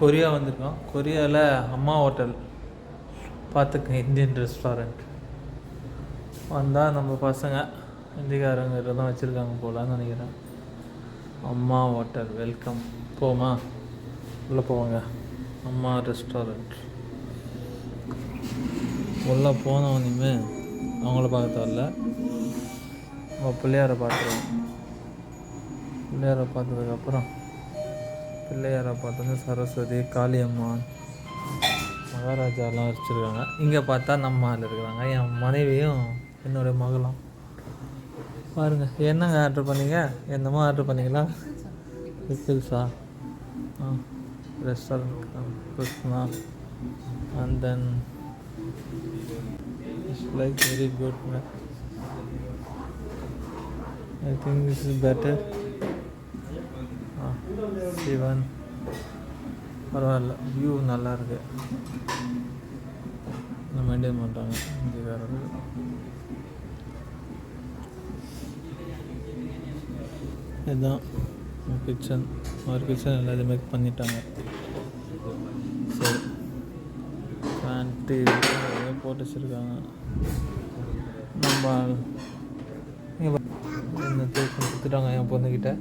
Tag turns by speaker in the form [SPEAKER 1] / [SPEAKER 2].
[SPEAKER 1] Korea வந்திருக்கோம். கொரியாவில் அம்மா ஹோட்டல் பார்த்துக்க, இந்தியன் ரெஸ்டாரண்ட். வந்தால் நம்ம பசங்க ஹிந்திக்காரங்கிட்ட தான் வச்சுருக்காங்க போகலான்னு நினைக்கிறேன். அம்மா ஹோட்டல் வெல்கம். போமா உள்ளே போவாங்க. அம்மா ரெஸ்டாரண்ட் உள்ளே போனவனையுமே அவங்கள பார்க்க வரல, நம்ம பிள்ளையாரை பார்த்துருவோம். பிள்ளையாரை பார்த்ததுக்கப்புறம் பிள்ளையாரை பார்த்தோன்னே சரஸ்வதி, காளியம்மான், மகாராஜாலாம் வச்சுருக்காங்க. இங்கே பார்த்தா நம்ம ஆள் இருக்கிறாங்க. என் மனைவியும் என்னுடைய மகளும். பாருங்கள், என்னங்க ஆர்டர் பண்ணீங்க? என்னமோ ஆர்டர் பண்ணிங்களா? பிக்கிள்ஸா? Restaurant Krishna. And then it's like very good. I think this is better. சிவன் பரவாயில்ல, வியூ நல்லா இருக்கு. மெயின்டைன் பண்ணுறாங்க இந்தியக்காரர்கள். இதுதான் கிச்சன். ஒரு கிச்சன் எல்லாத்தையும் மேக் பண்ணிட்டாங்க. சரி, பேண்ட்டு போட்டு வச்சுருக்காங்க. நம்ம என்ன கொடுத்துட்டாங்க என் பொண்ணுக்கிட்ட.